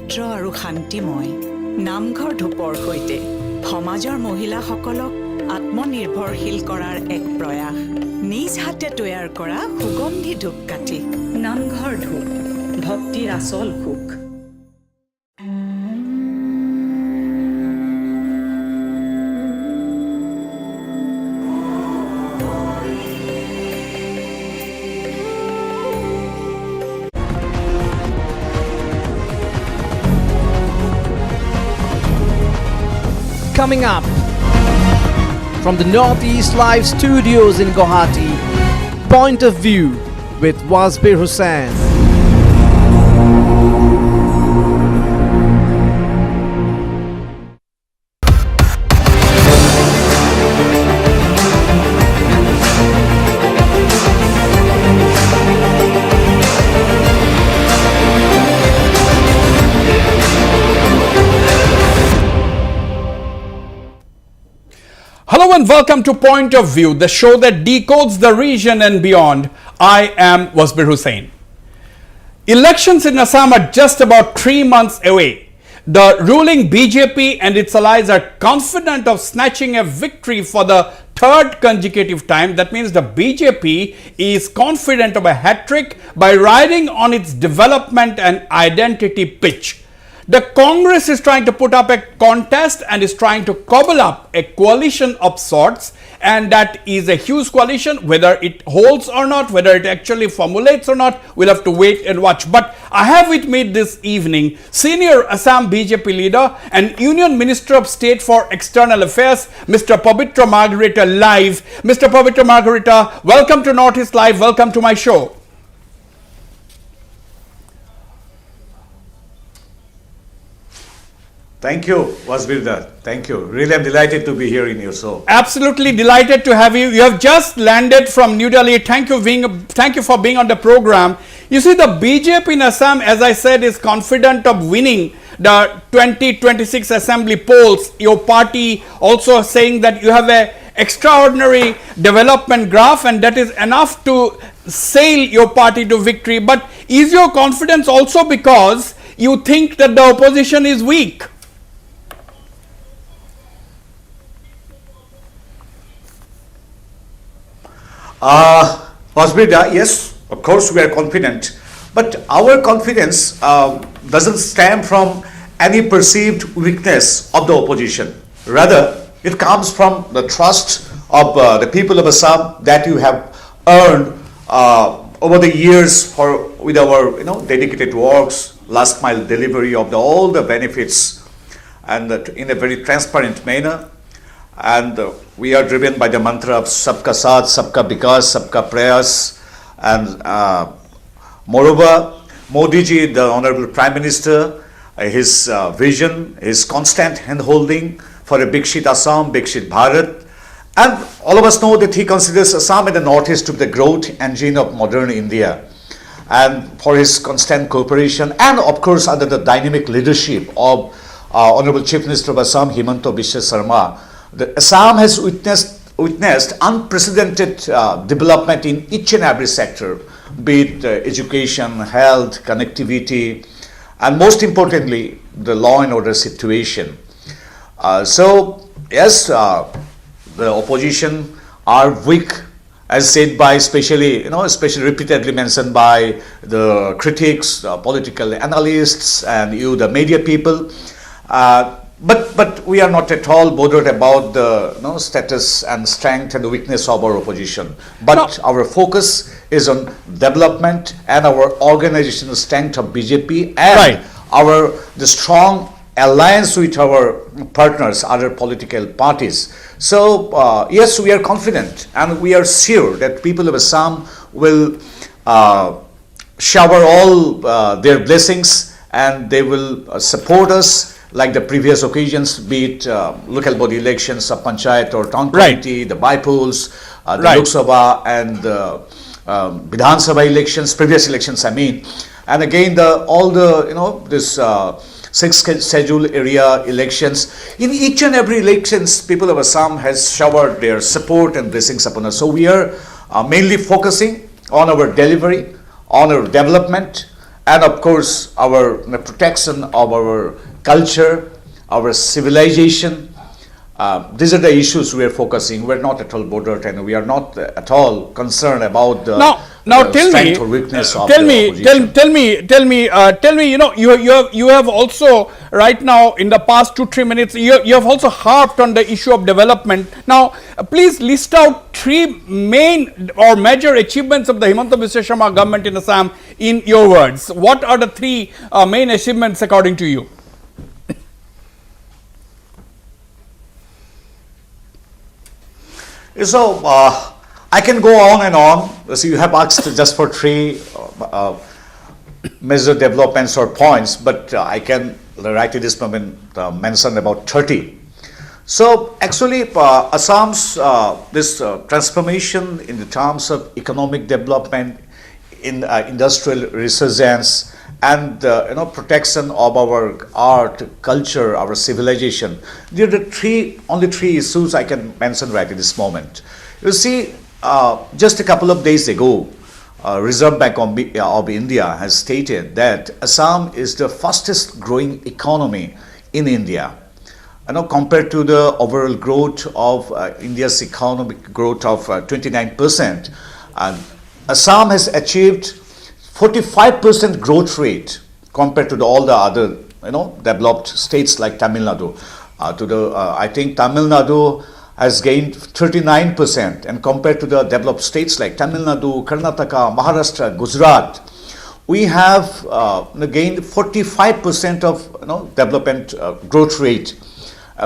পবিত্ৰ আৰু শান্তিময় নামঘৰ ধূপৰ সৈতে সমাজৰ মহিলাসকলক আত্মনিৰ্ভৰশীল কৰাৰ এক প্ৰয়াস নিজ হাতে তৈয়াৰ কৰা সুগন্ধি ধূপকাঠি নামঘৰ ধূপ ভক্তিৰ আচল সুখ Coming up from the Northeast Live Studios in Guwahati, Point of View with Wasbir Hussain. Hello and welcome to Point of View, the show that decodes the region and beyond. I am Wasbir Hussain. Elections in Assam are just about 3 months away. The ruling BJP and its allies are confident of snatching a victory for the third consecutive time. That means the BJP is confident of a hat-trick by riding on its development and identity pitch. The Congress is trying to put up a contest and is trying to cobble up a coalition of sorts, and that is a huge coalition. Whether it holds or not, whether it actually formulates or not, we'll have to wait and watch. But I have with me this evening senior Assam BJP leader and Union Minister of State for External Affairs, Mr. Pabitra Margherita live. Mr. Pavitra Margarita, welcome to Northeast Live, welcome to my show. Thank you, Wasbir. Thank you. Really, I'm delighted to be here in your show. Absolutely delighted to have you. You have just landed from New Delhi. Thank you for being on the program. You see, the BJP in Assam, as I said, is confident of winning the 2026 assembly polls. Your party also saying that you have a extraordinary development graph, and that is enough to sail your party to victory. But is your confidence also because you think that the opposition is weak? Wasbir, yes, of course we are confident, but our confidence doesn't stem from any perceived weakness of the opposition. Rather, it comes from the trust of the people of Assam that you have earned over the years with our dedicated works, last mile delivery of all the benefits, and in a very transparent manner. And we are driven by the mantra of Sabka Saath, Sabka Vikas, Sabka Prayas. And moreover, Modi ji, the Honorable Prime Minister, his vision, his constant hand-holding for a Bikshit Assam, Bikshit Bharat. And all of us know that he considers Assam and the Northeast to be the growth engine of modern India. And for his constant cooperation, and of course under the dynamic leadership of Honorable Chief Minister of Assam, Himanta Biswa Sarma, Assam has witnessed unprecedented development in each and every sector, be it education, health, connectivity, and most importantly, the law and order situation. So, yes, the opposition are weak, as said by especially repeatedly mentioned by the critics, political analysts, and you, the media people. But we are not at all bothered about the status and strength and the weakness of our opposition. But our focus is on development and our organizational strength of BJP and the strong alliance with our partners, other political parties. So yes, we are confident and we are sure that people of Assam will shower all their blessings, and they will support us like the previous occasions, be it local body elections, sub-panchayat or town committee, the bypolls, the Lok Sabha and the Vidhan Sabha elections, previous elections I mean. And again, this sixth schedule area elections. In each and every elections, people of Assam has showered their support and blessings upon us. So we are mainly focusing on our delivery, on our development, and of course our protection of our culture, our civilization. These are the issues we are focusing. We're not at all bothered, and we are not at all concerned about the, now the tell strength me, or weakness of tell the me, opposition. tell me. You know, you have also right now in the past 2-3 minutes you have also harped on the issue of development. Now, please list out 3 main or major achievements of the Himanta Biswa Sharma government in Assam in your words. What are the 3 main achievements according to you? So I can go on and on. So you have asked just for 3 major developments or points, but I can right at this moment mention about 30. So actually, Assam's this transformation in the terms of economic development, in industrial resurgence, and protection of our art, culture, our civilization. There are only three issues I can mention right at this moment. You see, just a couple of days ago, Reserve Bank of India has stated that Assam is the fastest growing economy in India. Compared to the overall growth of India's economic growth of 29%, Assam has achieved 45% growth rate compared to all the other developed states like Tamil Nadu. I think Tamil Nadu has gained 39%, and compared to the developed states like Tamil Nadu, Karnataka, Maharashtra, Gujarat, we have gained 45% of development growth rate.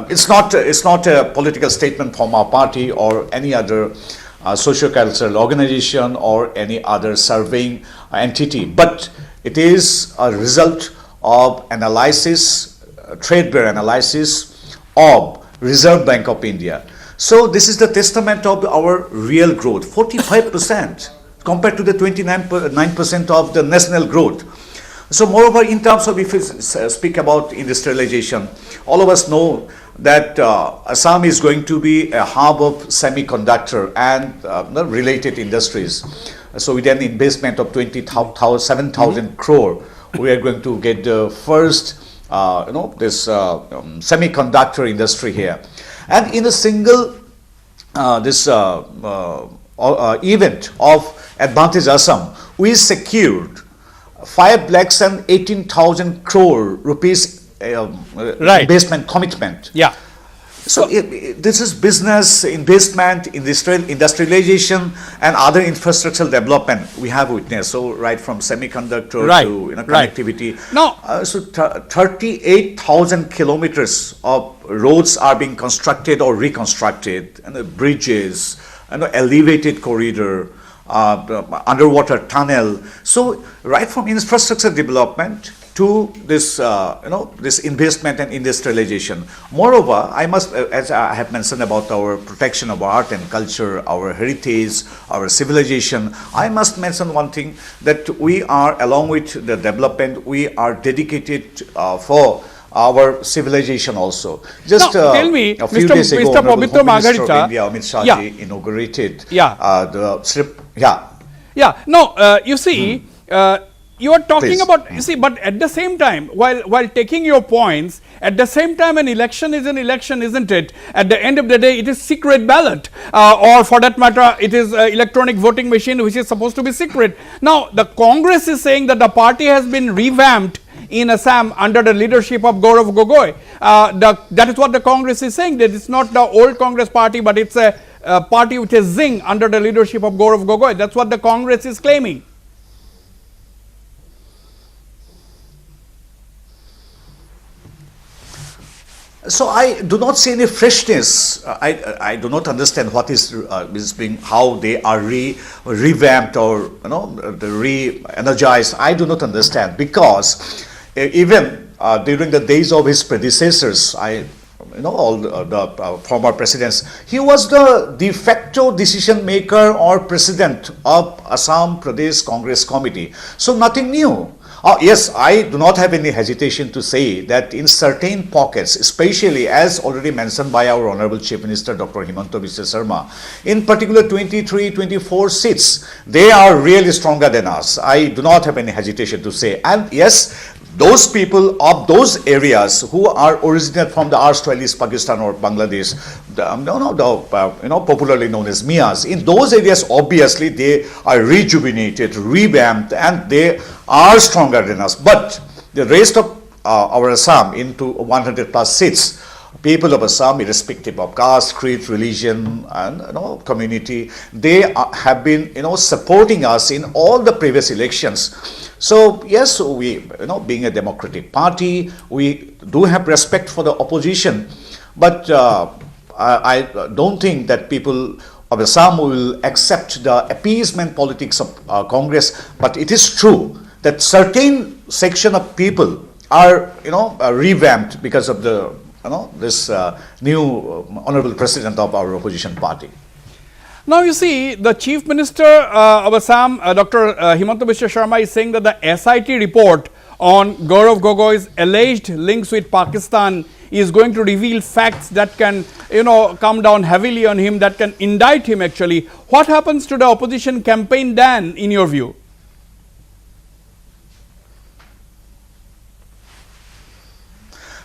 It's not a political statement from our party or any other socio-cultural organization or any other surveying entity, but it is a result of analysis, trade bureau analysis of Reserve Bank of India. So this is the testament of our real growth, 45% compared to the 29% of the national growth. So moreover, in terms of, if we speak about industrialization, all of us know that Assam is going to be a hub of semiconductor and related industries. So with an investment of 7,000 crore, we are going to get the first, this semiconductor industry here. And in a single event of Advantage Assam, we secured 5,18,000 crore rupees investment commitment. Yeah. So this is business, investment, industrialization, and other infrastructural development we have witnessed. So right from semiconductor to connectivity. Now, so 38,000 kilometers of roads are being constructed or reconstructed, and bridges, and elevated corridor, underwater tunnel. So right from infrastructure development to this, this investment and industrialization. Moreover, I must, as I have mentioned about our protection of art and culture, our heritage, our civilization, I must mention one thing, that we are, along with the development, we are dedicated for our civilization also. Just tell me, a few Mr. days ago, Mr. Pavitra Margarita, of India, Amit Shah ji, inaugurated the strip. No, you see, you are talking Please. about, you see, but at the same time, while taking your points, at the same time an election is an election, isn't it? At the end of the day, it is secret ballot, or for that matter, it is electronic voting machine which is supposed to be secret. Now, the Congress is saying that the party has been revamped in Assam under the leadership of Gaurav Gogoi. That is what the Congress is saying, that it's not the old Congress party, but it's a party which is zing under the leadership of Gaurav Gogoi. That's what the Congress is claiming. So I do not see any freshness. I do not understand what is being, how they are revamped or re-energized. I do not understand, because even during the days of his predecessors, all the former presidents, he was the de facto decision maker or president of Assam Pradesh Congress Committee. So nothing new. Yes, I do not have any hesitation to say that in certain pockets, especially as already mentioned by our Honorable Chief Minister Dr. Himanta Biswa Sarma, in particular 23, 24 seats, they are really stronger than us. I do not have any hesitation to say. And yes, those people of those areas who are originated from the erstwhile Pakistan or Bangladesh, popularly known as Mias, in those areas obviously they are rejuvenated, revamped, and they are stronger than us. But the rest of our Assam, into 100 plus seats, people of Assam, irrespective of caste, creed, religion, and community, they have been supporting us in all the previous elections. So yes, we being a democratic party, we do have respect for the opposition, but I don't think that people of Assam will accept the appeasement politics of Congress. But it is true that certain section of people are revamped because of the this new honorable president of our opposition party. Now you see, the Chief Minister of Assam, Dr. Himanta Biswa Sarma, is saying that the SIT report on Gaurav Gogoi's alleged links with Pakistan is going to reveal facts that can, come down heavily on him, that can indict him actually. What happens to the opposition campaign then, in your view?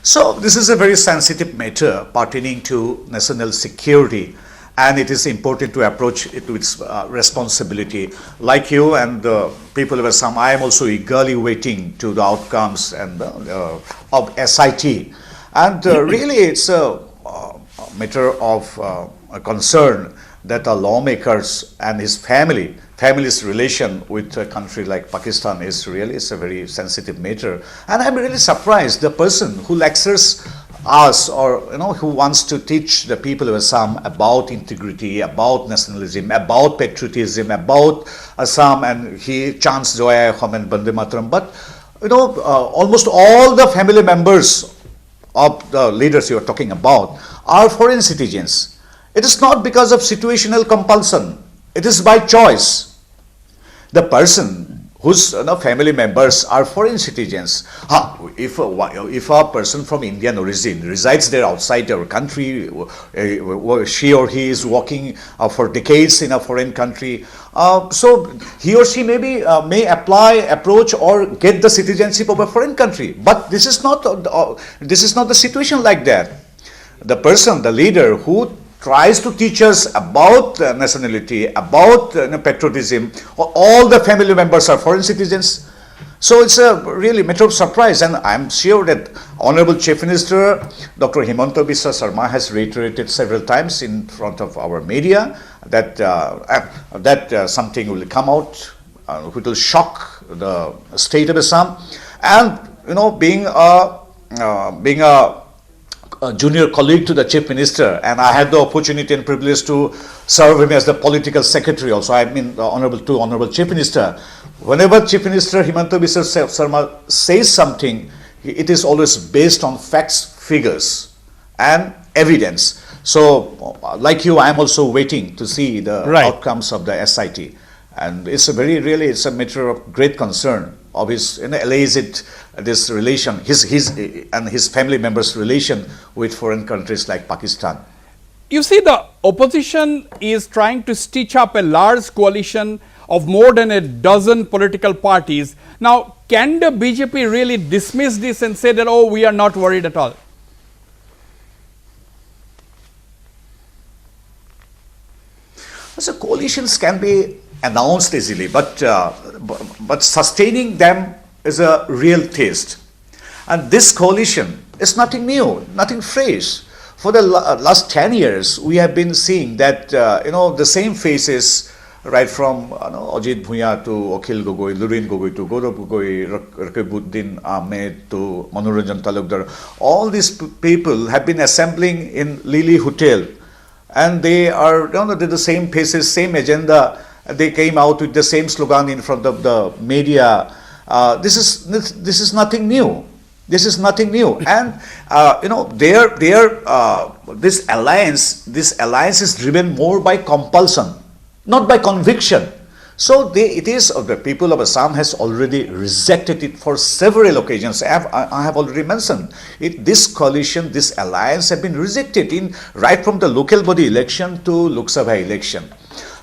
So this is a very sensitive matter pertaining to national security, and it is important to approach it with responsibility. Like you and the people of Assam, I am also eagerly waiting to the outcomes and of SIT. And really it's a matter of concern that our lawmakers and his family's relation with a country like Pakistan is a very sensitive matter. And I'm really surprised the person who lectures us, or who wants to teach the people of Assam about integrity, about nationalism, about patriotism, about Assam, and he chants Joy Ahom and Bande Mataram. But almost all the family members of the leaders you are talking about are foreign citizens. It is not because of situational compulsion. It is by choice. The person whose family members are foreign citizens, if a person from Indian origin resides there outside our country, she or he is working for decades in a foreign country, so he or she may approach or get the citizenship of a foreign country. But this is not the situation like that. The person, the leader who tries to teach us about nationality, about patriotism, all the family members are foreign citizens. So it's a really matter of surprise, and I'm sure that Honorable Chief Minister Dr. Himanta Biswa Sarma has reiterated several times in front of our media that something will come out which will shock the state of Assam. And being a junior colleague to the Chief Minister, and I had the opportunity and privilege to serve him as the political secretary also. I mean, the Honorable Chief Minister. Whenever Chief Minister Himanta Biswa Sarma says something, it is always based on facts, figures, and evidence. So, like you, I am also waiting to see the outcomes of the SIT, and it's a matter of great concern of his alleged this relation, his and his family members' relation with foreign countries like Pakistan. You see, the opposition is trying to stitch up a large coalition of more than a dozen political parties. Now, can the BJP really dismiss this and say that, oh, we are not worried at all? So coalitions can be announced easily, but sustaining them is a real test. And this coalition is nothing new, nothing fresh. For the last 10 years, we have been seeing that the same faces, right from Ajit Bhuya to Akhil Gogoi, Lurin Gogoi to Gaurav Gogoi, Rakibuddin Ahmed to Manoranjan Talukdar, all these people have been assembling in Lily Hotel, and they are the same faces, same agenda. They came out with the same slogan in front of the media. This is nothing new. This is nothing new, and this alliance is driven more by compulsion, not by conviction. So the people of Assam has already rejected it for several occasions. I have already mentioned it. This coalition, this alliance have been rejected right from the local body election to Lok Sabha election.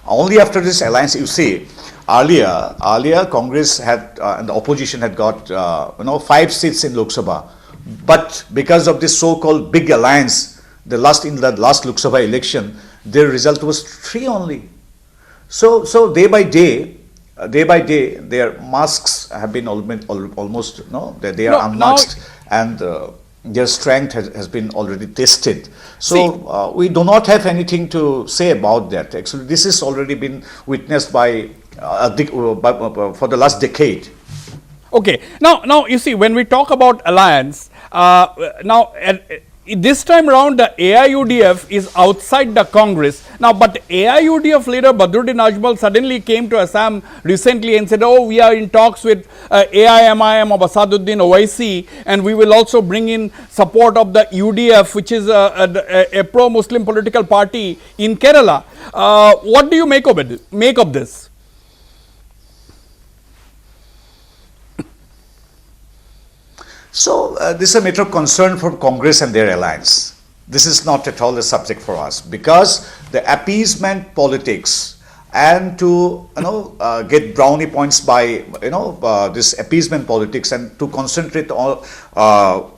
Only after this alliance, you see, earlier Congress had and the opposition had got 5 seats in Lok Sabha, but because of this so-called big alliance, in the last Lok Sabha election, their result was 3 only. So day by day, their masks have been almost they are unmasked, and their strength has been already tested. So we do not have anything to say about that. Actually, this has already been witnessed by for the last decade. Okay. Now you see, when we talk about alliance, this time around the AIUDF is outside the Congress. Now, but AIUDF leader Badruddin Ajmal suddenly came to Assam recently and said, oh, we are in talks with AIMIM of Asaduddin Owaisi, and we will also bring in support of the UDF, which is a pro-Muslim political party in Kerala. What do you make of this? So this is a matter of concern for Congress and their alliance. This is not at all a subject for us, because the appeasement politics and to get brownie points by this appeasement politics, and to concentrate on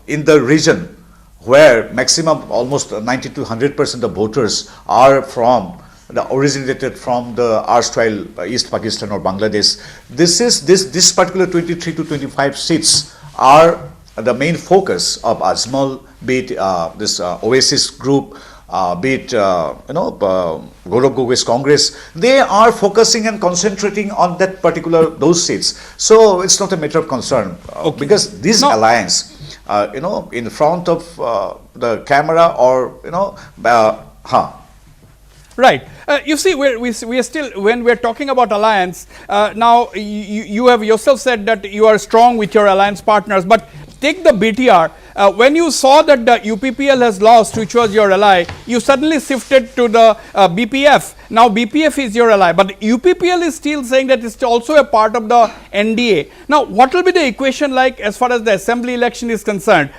in the region where maximum almost 90 to 100% of voters are originated from the erstwhile East Pakistan or Bangladesh. This particular 23 to 25 seats are the main focus of Ajmal, be it this Oasis group, be it Gaurav Gogai's Congress. They are focusing and concentrating on those seats. So it's not a matter of concern, because this alliance, in front of the camera or Right. You see, we are still, when we are talking about alliance, now you have yourself said that you are strong with your alliance partners, but take the BTR. When you saw that the UPPL has lost, which was your ally, you suddenly shifted to the BPF. Now BPF is your ally, but UPPL is still saying that it's also a part of the NDA. Now, what will be the equation like as far as the assembly election is concerned?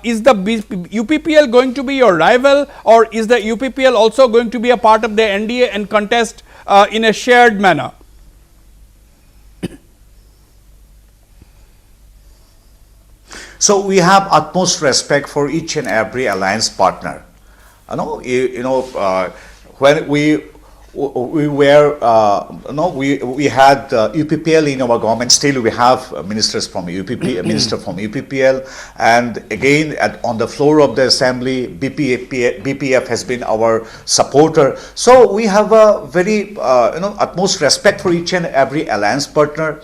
Is the UPPL going to be your rival, or is the UPPL also going to be a part of the NDA and contest in a shared manner? So we have utmost respect for each and every alliance partner. When we had UPPL in our government. Still, we have ministers from minister from UPPL, and again on the floor of the assembly, BPF has been our supporter. So we have a very utmost respect for each and every alliance partner,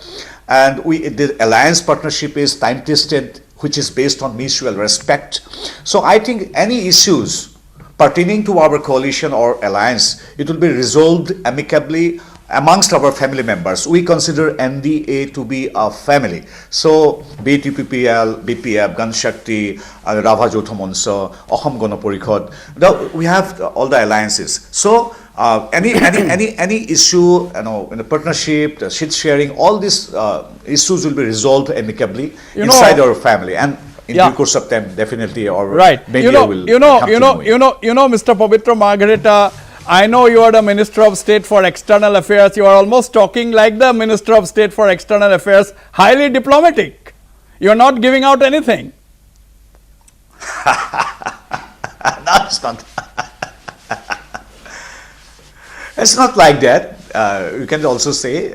and the alliance partnership is time tested, which is based on mutual respect. So I think any issues pertaining to our coalition or alliance, it will be resolved amicably amongst our family members. We consider NDA to be a family. So be it UPPL, BPF, Ganshakti, Rava Jotha Moncha, Ahom Gana Porikhod, we have all the alliances. So any issue, in the partnership, the seat sharing, all these issues will be resolved amicably inside our family, and in due course of time, definitely our media will Mr. Pavitra Margarita, I know you are the Minister of State for External Affairs. You are almost talking like the Minister of State for External Affairs, highly diplomatic. You are not giving out anything. No, it's not. It's not like that. You can also say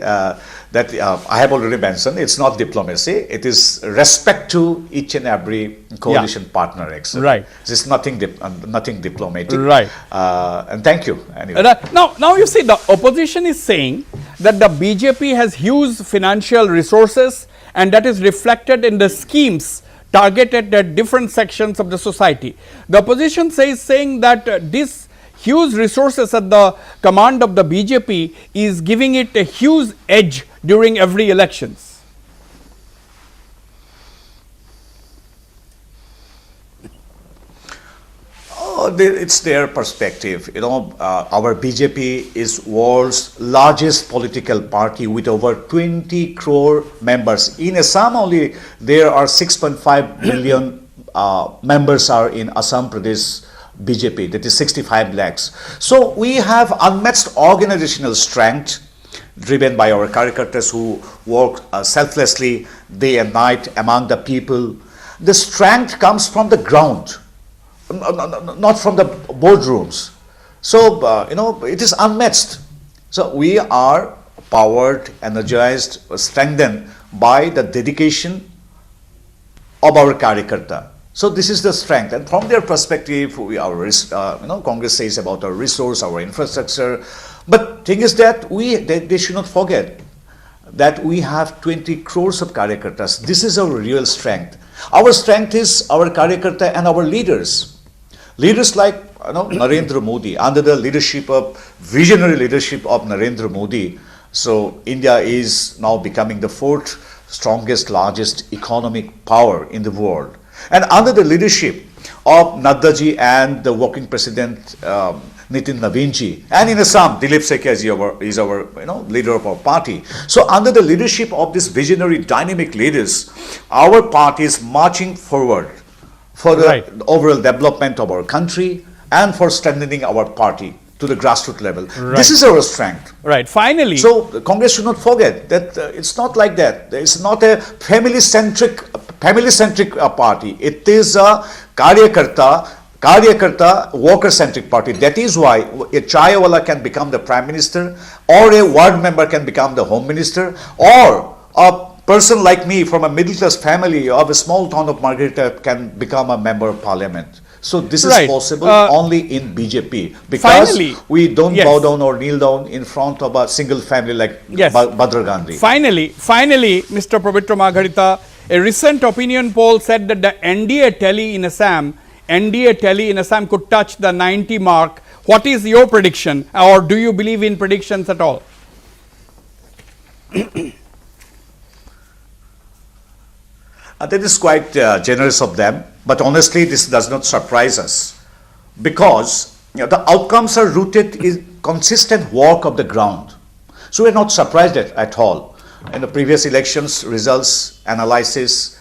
that I have already mentioned, it's not diplomacy, it is respect to each and every coalition partner. Actually. Right. This is nothing diplomatic. Right. And thank you. Anyway. Now you see, the opposition is saying that the BJP has huge financial resources, and that is reflected in the schemes targeted at different sections of the society. The opposition saying that this huge resources at the command of the BJP is giving it a huge edge during every elections. it's their perspective. Our BJP is world's largest political party with over 20 crore members. In Assam only, there are 6.5 million members are in Assam Pradesh BJP, that is 65 lakhs. So we have unmatched organizational strength driven by our Karyakartas who work selflessly day and night among the people. The strength comes from the ground, not from the boardrooms. So, it is unmatched. So we are powered, energized, strengthened by the dedication of our Karyakarta. So this is the strength, and from their perspective, Congress says about our resource, our infrastructure. But thing is that they should not forget that we have 20 crores of Karyakartas. This is our real strength. Our strength is our Karyakarta and our leaders. Leaders like Narendra Modi, under the visionary leadership of Narendra Modi. So India is now becoming the fourth strongest, largest economic power in the world. And under the leadership of Naddaji and the working president Nitin Naveenji, and in Assam, Dilip Sekya is our leader of our party. So under the leadership of these visionary, dynamic leaders, our party is marching forward for the overall development of our country and for strengthening our party to the grassroots level. Right. This is our strength. Right. Finally. So the Congress should not forget that it's not like that. It's not a family-centric party. It is a Karyakarta, worker-centric party. That is why a chaiwala can become the prime minister, or a ward member can become the home minister, or a person like me from a middle-class family of a small town of Margherita can become a member of parliament. So this is possible only in BJP, because we don't bow down or kneel down in front of a single family like Badra Gandhi. Finally, Mr. Pavitra Margarita, a recent opinion poll said that the NDA tally in Assam could touch the 90 mark. What is your prediction, or do you believe in predictions at all? That is quite generous of them, but honestly this does not surprise us, because the outcomes are rooted in consistent work of the ground. So we are not surprised at all. In the previous elections, results, analysis,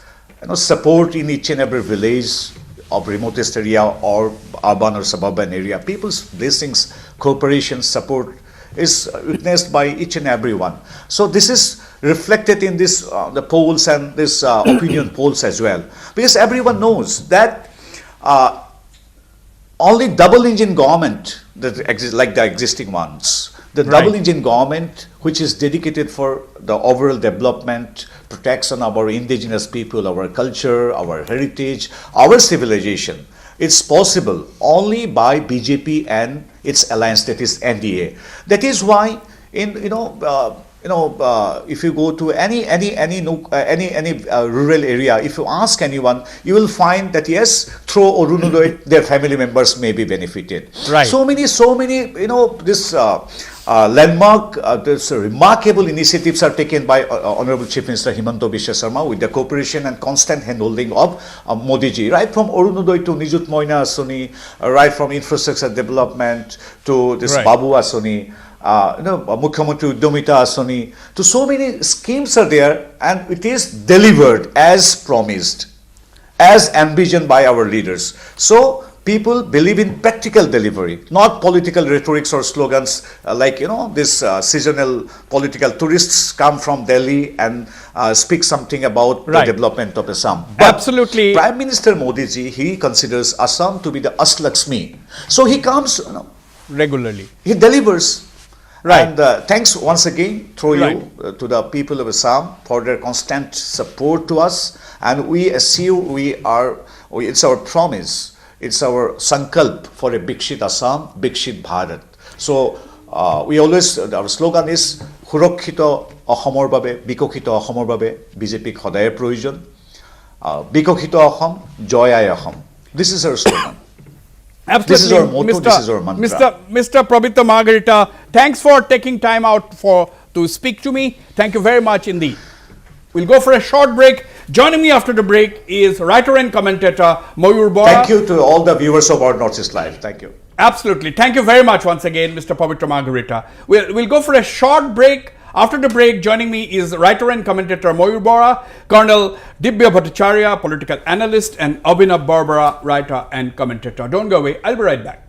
support in each and every village of remotest area or urban or suburban area, people's blessings, cooperation, support is witnessed by each and every one. So this is reflected in this the polls and this opinion polls as well, because everyone knows that only double engine government that exists, like the existing ones, the double engine government which is dedicated for the overall development, protection of our indigenous people, our culture, our heritage, our civilization, it's possible only by BJP and its alliance, that is NDA. That is why if you go to any rural area, if you ask anyone, you will find that yes, through Orunodoi, their family members may be benefited. Right. So many, this landmark, this remarkable initiatives are taken by Honorable Chief Minister Himanta Biswa Sarma with the cooperation and constant handholding of Modi ji, right from Orunodoi to Nijut Moina Asoni, right from infrastructure development to this Babu Asoni. Mukhyamantri Udyamita Asani. So, so many schemes are there, and it is delivered as promised, as envisioned by our leaders. So people believe in practical delivery, not political rhetorics or slogans like this seasonal political tourists come from Delhi and speak something about the development of Assam. But absolutely, Prime Minister Modi ji, he considers Assam to be the Aslakshmi. So he comes regularly. He delivers. Right. And thanks once again through you to the people of Assam for their constant support to us. And we assume it's our promise, it's our sankalp for a Bikshit Assam, Bikshit Bharat. So we always, our slogan is Surokkito Ahomor Babe, Bikokito Ahomor Babe, BJP Khodayer Provision, Bikokito Ahom, Joyai Ahom. This is our slogan. Absolutely. This is our motto, this is our mantra. Mr. Pavitra Margarita, thanks for taking time out to speak to me. Thank you very much indeed. We'll go for a short break. Joining me after the break is writer and commentator Mayur Bora. Thank you to all the viewers of our Northeast Live. Thank you. Absolutely. Thank you very much once again, Mr. Pavitra Margherita. We'll go for a short break. After the break, joining me is writer and commentator Mayur Bora, Colonel Dibya Bhattacharya, political analyst, and Abhinav Barbara, writer and commentator. Don't go away. I'll be right back.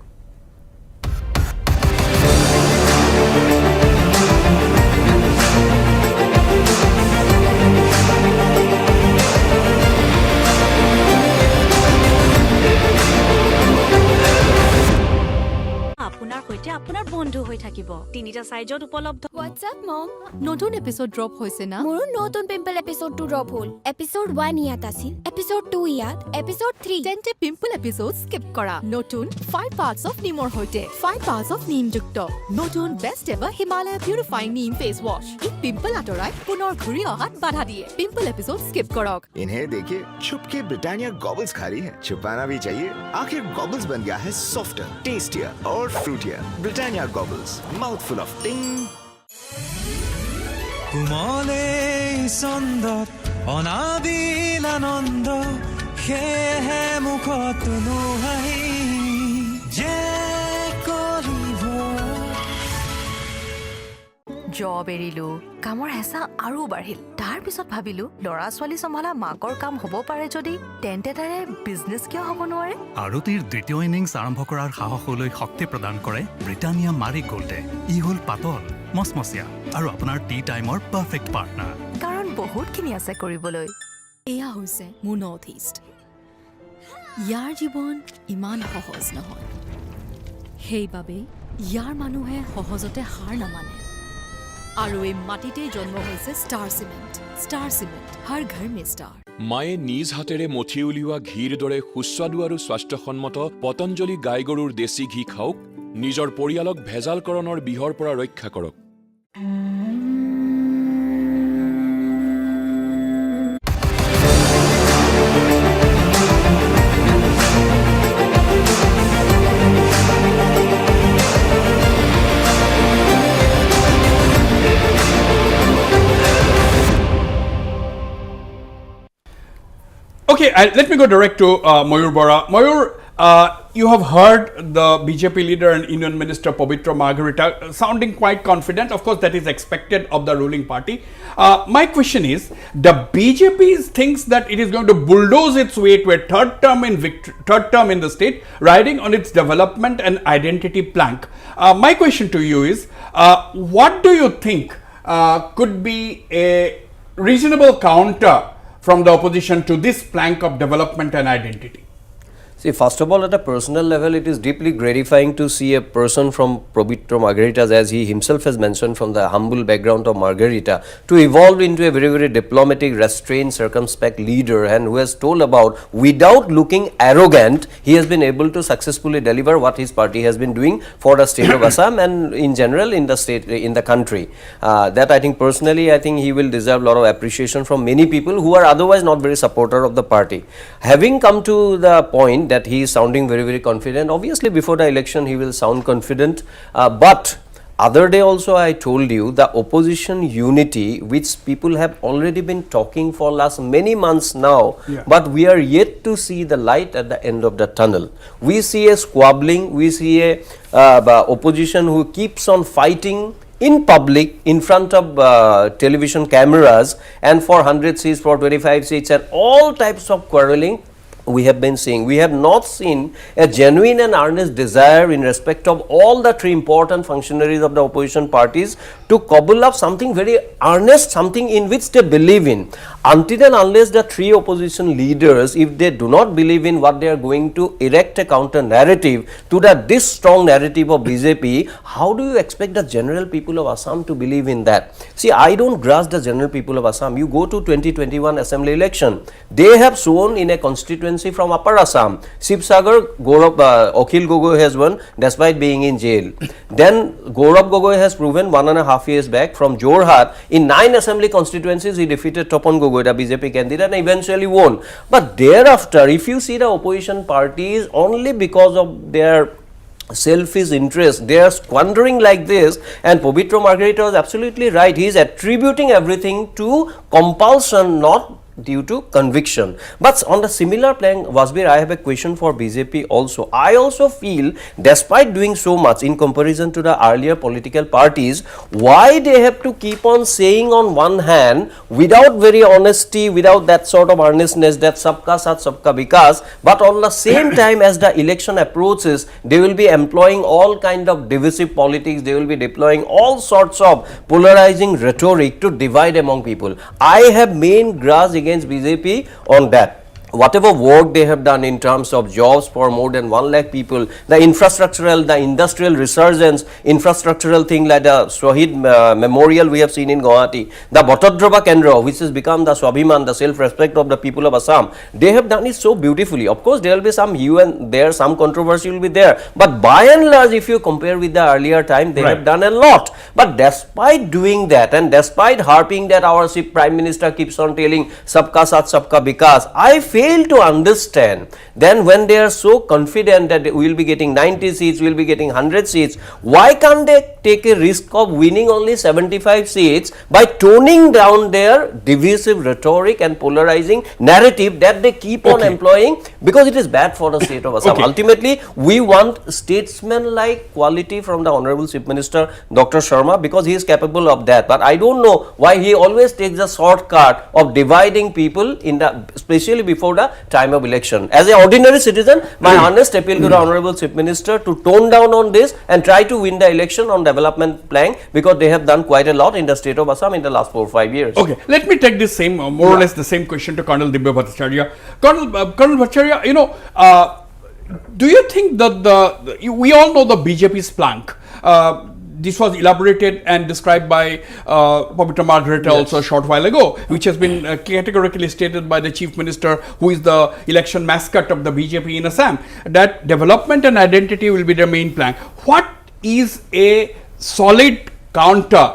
আপোনাৰ সৈতে আপোনাৰ বন্ধু হৈ থাকিব তিনিটা সাইজত উপলব্ধ WhatsApp মম নতুন episode drop হৈছে না মোৰো নতুন পিম্পল এপিসোডটো ড্ৰপ হ'ল এপিসোড 1 ইয়াত আছিল এপিসোড 2 ইয়াত এপিসোড 3 তেন্তে পিম্পল এপিসোড স্কিপ কৰা নতুন 5 পাৰ্টস অফ নিমৰ হৈতে 5 পাৰ্টস অফ নিম যুক্ত নতুন বেষ্ট এভাৰ হিমালয় পিউৰিফাইং নিম ফেস ওয়াশ ই পিম্পল আঁতৰাই পুনৰ ঘূৰি অহাত বাধা দিয়ে পিম্পল এপিসোড স্কিপ কৰক इन्हें देखिए छुप के ब्रिटानिया गॉगल्स खा रही है छुपाना भी चाहिए आखिर गॉगल्स बन गया है सॉफ्टर टेस्टियर और फ्रूटियर ब्रिटानिया गॉगल्स माउथफुल ऑफ टिंग কুমলে চন্দত অনাবিল আনন্দ সেয়েহে মুখত নোহাঁহি যে কৰিব জব এৰিলো কামৰ হেঁচা আৰু বাঢ়িল তাৰ পিছত ভাবিলো ল'ৰা ছোৱালী চম্ভালা মাকৰ কাম হ'ব পাৰে যদি তেন্তে তাৰে বিজনেছ কিয় হ'ব নোৱাৰে আৰতিৰ দ্বিতীয় ইনিংছ আৰম্ভ কৰাৰ সাহসলৈ শক্তি প্ৰদান কৰে ব্ৰিটানিয়া মাৰি গোল্ডে ই হ'ল পাতল মচমচীয়া আৰু আপোনাৰ টি টাইমৰ পাৰফেক্ট পাৰ্টনাৰ কাৰণ বহুতখিনি আছে কৰিবলৈ এয়া হৈছে মোৰ নৰ্থ ইষ্ট ইয়াৰ জীৱন ইমান সহজ নহয় সেইবাবে ইয়াৰ মানুহে সহজতে হাৰ নামানে আৰু এই মাটিতেই জন্ম হৈছে ষ্টাৰ চিমেণ্ট হৰ ঘৰ মে ষ্টাৰ মায়ে নিজ হাতেৰে মঠি উলিওৱা ঘিৰ দৰে সুস্বাদু আৰু স্বাস্থ্যসন্মত পতঞ্জলি গাই গৰুৰ দেশী ঘি খাওক নিজৰ পৰিয়ালক ভেজালকৰণৰ বিহৰ পৰা ৰক্ষা কৰক Okay, let me go direct to Mayur Bora. Mayur, you have heard the BJP leader and Union Minister Pabitra Margherita sounding quite confident. Of course, that is expected of the ruling party. My question is, the BJP thinks that it is going to bulldoze its way to a third term in the state, riding on its development and identity plank. My question to you is, what do you think could be a reasonable counter from the opposition to this plank of development and identity? See, first of all, at a personal level, it is deeply gratifying to see a person from Pavitra Margarita, as he himself has mentioned, from the humble background of Margarita, to evolve into a very, very diplomatic, restrained, circumspect leader, and who has told about, without looking arrogant, he has been able to successfully deliver what his party has been doing for the state of Assam and in general in the state, in the country. That I think personally, I think he will deserve a lot of appreciation from many people who are otherwise not very supporter of the party. Having come to the point that he is sounding very, very confident. Obviously, before the election, he will sound confident. But other day also, I told you the opposition unity, which people have already been talking for last many months now, but we are yet to see the light at the end of the tunnel. We see a squabbling, we see a opposition who keeps on fighting in public, in front of television cameras, and for 100 seats, for 25 seats, and all types of quarreling we have been seeing. We have not seen a genuine and earnest desire in respect of all the three important functionaries of the opposition parties to cobble up something very earnest, something in which they believe in. Until and unless the three opposition leaders, if they do not believe in what they are going to erect a counter narrative to this strong narrative of BJP, how do you expect the general people of Assam to believe in that? See, I don't grudge the general people of Assam. You go to 2021 assembly election, they have shown in a constituency from Upper Assam, Sibsagar, Akhil Gogoi has won despite being in jail. Then Gaurav Gogoi has proven 1.5 years back from Jorhat, in 9 assembly constituencies he defeated Topan Gogoi, the BJP candidate, and eventually won. But thereafter, if you see the opposition parties, only because of their selfish interest, they are squandering like this, and Pavitra Margarita was absolutely right. He is attributing everything to compulsion, not due to conviction. But on the similar plan, Wasbir, I have a question for BJP also. I also feel, despite doing so much in comparison to the earlier political parties, why they have to keep on saying on one hand, without very honesty, without that sort of earnestness, that sabka saath sabka vikas, but on the same time as the election approaches, they will be employing all kind of divisive politics, they will be deploying all sorts of polarizing rhetoric to divide among people. I have main grudge against BJP on that. Whatever work they have done in terms of jobs for more than 1 lakh people, the infrastructural, the industrial resurgence, infrastructural thing like the Shahid Memorial we have seen in Guwahati, the Bhatadroba Kendra, which has become the Swabhiman, the self-respect of the people of Assam, they have done it so beautifully. Of course, there will be some hue and there, some controversy will be there. But by and large, if you compare with the earlier time, they have done a lot. But despite doing that and despite harping that our Prime Minister keeps on telling Sabka Saath Sabka Vikas, I fail to understand then when they are so confident that we will be getting 90 seats, we will be getting 100 seats, why can't they take a risk of winning only 75 seats by toning down their divisive rhetoric and polarizing narrative that they keep on employing, because it is bad for the state of Assam. Ultimately, we want statesman-like quality from the Honorable Chief Minister Dr. Sharma, because he is capable of that. But I don't know why he always takes the shortcut of dividing people in the, especially before the time of election. As an ordinary citizen, my honest appeal to the Honorable Chief Minister to tone down on this and try to win the election on development plan, because they have done quite a lot in the state of Assam in the last 4 or 5 years. Okay, let me take this same, more or less the same question to Colonel Dibya Bhattacharya. Colonel Bhattacharya, you know, do you think that we all know the BJP's plank? This was elaborated and described by Pabitra Margherita also a short while ago, which has been categorically stated by the Chief Minister, who is the election mascot of the BJP in Assam, that development and identity will be their main plank. What is a solid counter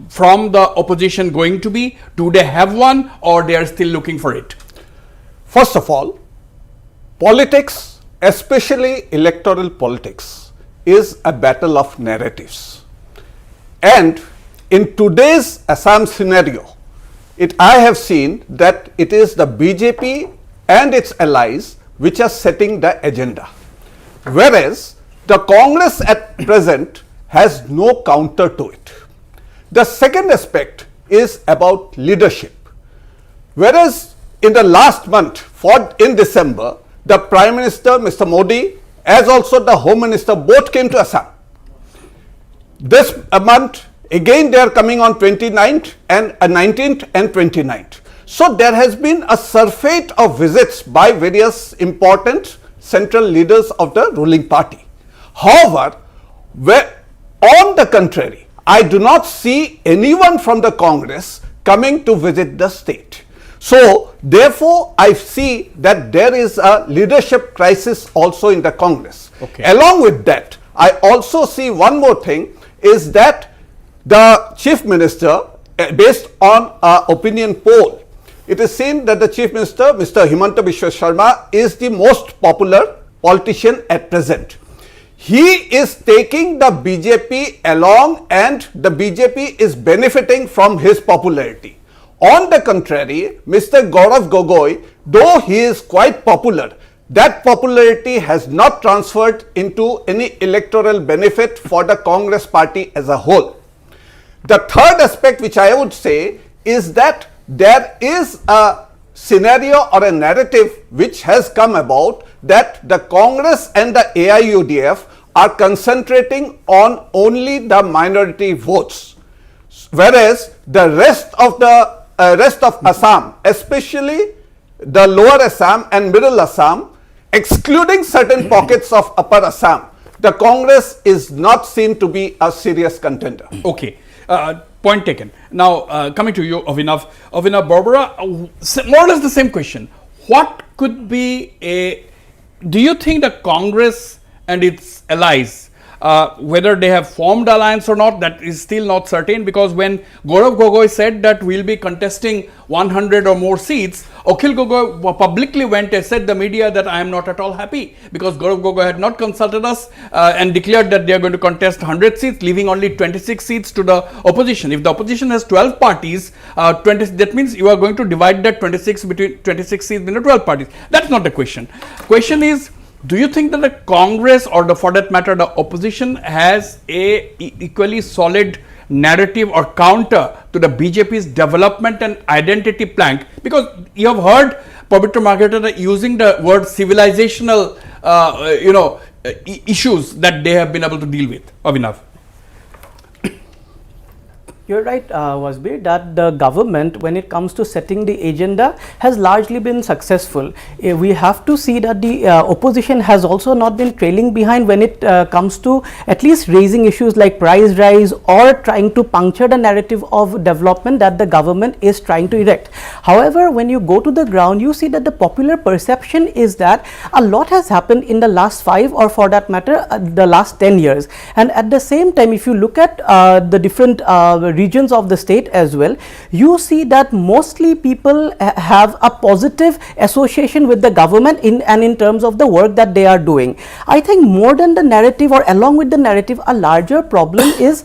from the opposition going to be? Do they have one, or they are still looking for it? First of all, politics, especially electoral politics, is a battle of narratives. And in today's Assam scenario, I have seen that it is the BJP and its allies which are setting the agenda. Whereas the Congress at present has no counter to it. The second aspect is about leadership. Whereas in the last month, in December, the Prime Minister, Mr. Modi, as also the Home Minister, both came to Assam. This month, again they are coming on 29th and 19th and 29th. So there has been a surfeit of visits by various important central leaders of the ruling party. However, on the contrary, I do not see anyone from the Congress coming to visit the state. So, therefore, I see that there is a leadership crisis also in the Congress. Along with that, I also see one more thing, is that the Chief Minister, based on an opinion poll, it is seen that the Chief Minister, Mr. Himanta Biswa Sharma, is the most popular politician at present. He is taking the BJP along, and the BJP is benefiting from his popularity. On the contrary, Mr. Gaurav Gogoi, though he is quite popular, that popularity has not transferred into any electoral benefit for the Congress party as a whole. The third aspect which I would say is that there is a scenario or a narrative which has come about that the Congress and the AIUDF are concentrating on only the minority votes, whereas the rest of Assam, especially the lower Assam and middle Assam, excluding certain pockets of upper Assam, the Congress is not seen to be a serious contender. Okay, point taken. Now, coming to you, Avinav Barbara, more or less the same question. What could be do you think the Congress and its allies Whether they have formed alliance or not, that is still not certain, because when Gaurav Gogoi said that we'll be contesting 100 or more seats, Akhil Gogoi publicly went and said the media that I am not at all happy, because Gaurav Gogoi had not consulted us and declared that they are going to contest 100 seats, leaving only 26 seats to the opposition. If the opposition has 12 parties, that means you are going to divide that 26 seats between the 12 parties. That's not the question. Question is, do you think that the Congress, or for that matter the opposition, has a equally solid narrative or counter to the BJP's development and identity plank? Because you have heard Pavitra Margherita using the word civilizational issues that they have been able to deal with. Abhinav. You're right, Wasbir, that the government, when it comes to setting the agenda, has largely been successful. We have to see that the opposition has also not been trailing behind when it comes to at least raising issues like price rise or trying to puncture the narrative of development that the government is trying to erect. However, when you go to the ground, you see that the popular perception is that a lot has happened in the last 5, or for that matter, the last 10 years. And at the same time, if you look at the different regions of the state as well, you see that mostly people have a positive association with the government in terms of the work that they are doing. I think more than the narrative, or along with the narrative, a larger problem is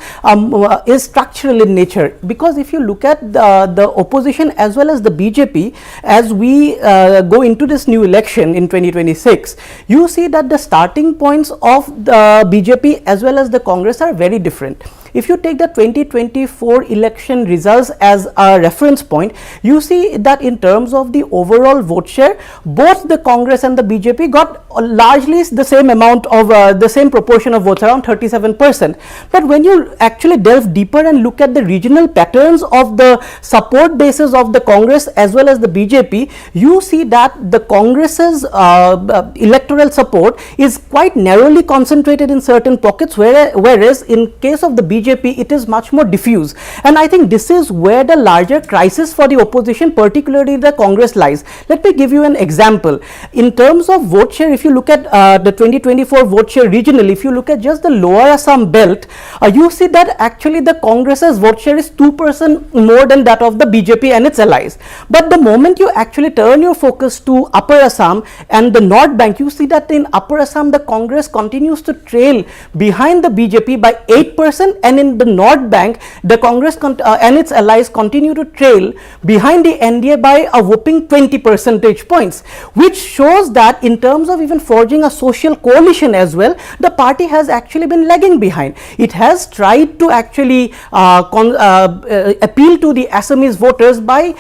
structural in nature, because if you look at the opposition as well as the BJP, as we go into this new election in 2026, you see that the starting points of the BJP as well as the Congress are very different. If you take the 2024 election results as a reference point, you see that in terms of the overall vote share, both the Congress and the BJP got largely the same amount of the same proportion of votes, around 37%. But when you actually delve deeper and look at the regional patterns of the support bases of the Congress as well as the BJP, you see that the Congress's electoral support is quite narrowly concentrated in certain pockets, whereas in case of the BJP, it is much more diffuse. And I think this is where the larger crisis for the opposition, particularly the Congress, lies. Let me give you an example. In terms of vote share, if you look at the 2024 vote share regionally, if you look at just the lower Assam belt, you see that actually the Congress's vote share is 2% more than that of the BJP and its allies. But the moment you actually turn your focus to Upper Assam and the North Bank, you see that in Upper Assam, the Congress continues to trail behind the BJP by 8%, and in the North Bank, the Congress and its allies continue to trail behind the NDA by a whopping 20 percentage points, which shows that in terms of even forging a social coalition as well, the party has actually been lagging behind. It has tried to actually appeal to the Assamese voters by